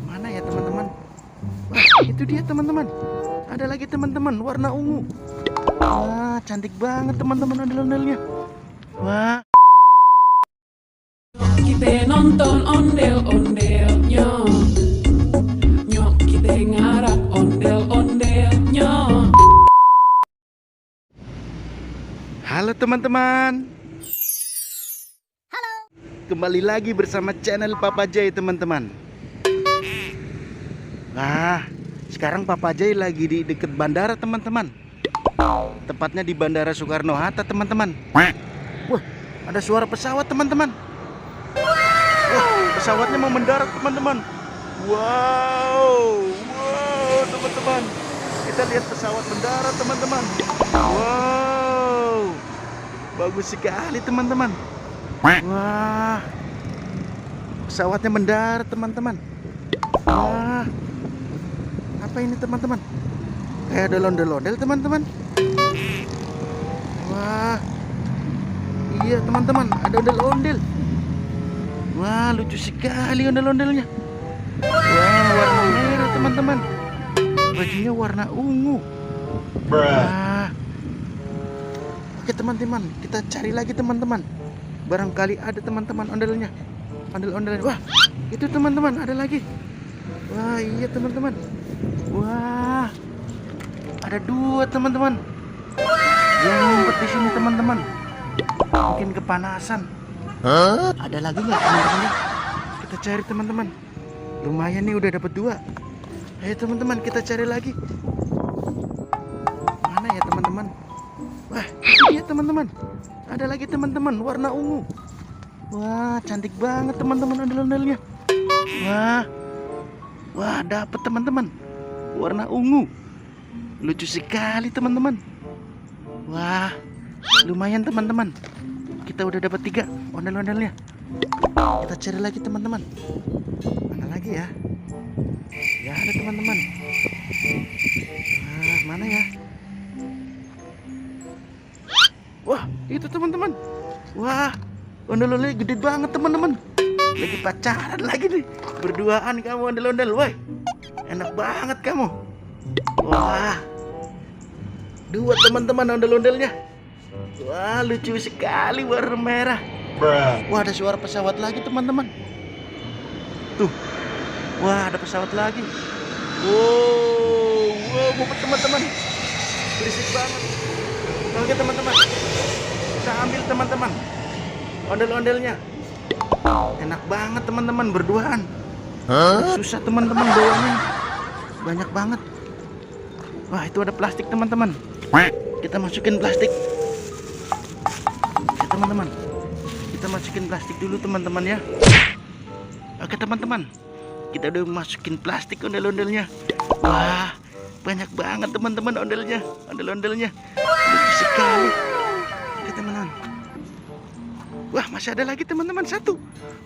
Mana ya teman-teman? Wah, itu dia teman-teman. Ada lagi teman-teman, warna ungu. Wah, cantik banget teman-teman ondel-ondelnya. Wah. Kita nonton ondel-ondelnya. Nyok kita ngarap ondel-ondelnya. Halo teman-teman. Halo. Kembali lagi bersama channel Papa Jay teman-teman. Nah, sekarang Papa Jay lagi di dekat bandara teman-teman. Tepatnya di Bandara Soekarno-Hatta teman-teman. Wah, ada suara pesawat teman-teman. Wah, pesawatnya mau mendarat teman-teman. Wow, teman-teman. Kita lihat pesawat mendarat teman-teman. Wow, bagus sekali teman-teman. Wah, pesawatnya mendarat teman-teman. Wah, apa ini teman-teman? Kayak ada ondel-ondel teman-teman. Wah, iya teman-teman, ada ondel-ondel. Wah, lucu sekali ondel-ondelnya. Wah, warna merah teman-teman. Bajunya warna ungu. Wah. Oke teman-teman, kita cari lagi teman-teman. Barangkali ada teman-teman ondelnya. Ondel-ondelnya. Wah, itu teman-teman, ada lagi. Wah, iya teman-teman. Wah, ada dua teman-teman. Yang ngumpet di sini teman-teman. Mungkin kepanasan. Ada lagi nggak teman-teman? Kita cari teman-teman. Lumayan nih udah dapat dua. Ayo teman-teman, kita cari lagi. Mana ya teman-teman? Wah, itu dia teman-teman. Ada lagi teman-teman, warna ungu. Wah, cantik banget teman-teman ondel-ondelnya. Wah, dapat teman-teman. Warna ungu. Lucu sekali teman-teman. Wah, lumayan teman-teman. Kita udah dapat 3 ondel-ondelnya. Kita cari lagi teman-teman. Mana lagi ya? Ya ada teman-teman. Nah, mana ya? Wah, itu teman-teman. Wah, ondel-ondelnya gede banget teman-teman. Lagi pacaran lagi nih. Berduaan kamu ondel-ondel. Woi, enak banget kamu. Wah, 2 teman-teman ondel-ondelnya. Wah, lucu sekali warna merah. Wah, ada suara pesawat lagi teman-teman. Tuh. Wah, ada pesawat lagi. Wow, ngumpet teman-teman. Berisik banget. Oke teman-teman, kita ambil teman-teman ondel-ondelnya. Enak banget teman-teman berduaan. Susah teman-teman bawanya. Banyak banget. Wah, itu ada plastik teman-teman. Kita masukin plastik. Oke teman-teman, kita masukin plastik dulu teman-teman ya. Oke teman-teman, kita udah masukin plastik ondel-ondelnya. Wah, banyak banget teman-teman ondel-ondelnya. Lucu sekali. Oke teman-teman. Wah, masih ada lagi teman-teman 1.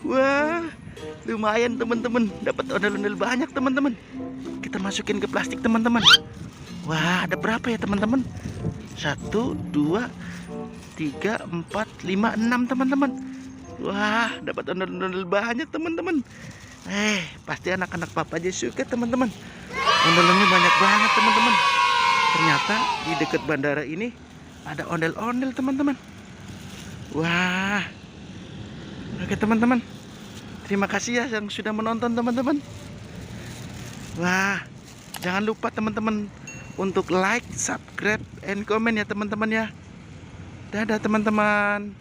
Wah, lumayan teman-teman, dapat ondel-ondel banyak teman-teman. Kita masukin ke plastik teman-teman. Wah, ada berapa ya teman-teman? 1, 2, 3, 4, 5, 6 teman-teman. Wah, dapat ondel-ondel banyak teman-teman. Pasti anak-anak Papa Jay suka teman-teman. Ondel-ondelnya banyak banget teman-teman. Ternyata di dekat bandara ini ada ondel-ondel teman-teman. Wah. Oke teman-teman, terima kasih ya yang sudah menonton teman-teman. Wah, jangan lupa teman-teman untuk like, subscribe, and comment ya teman-teman ya. Dadah teman-teman.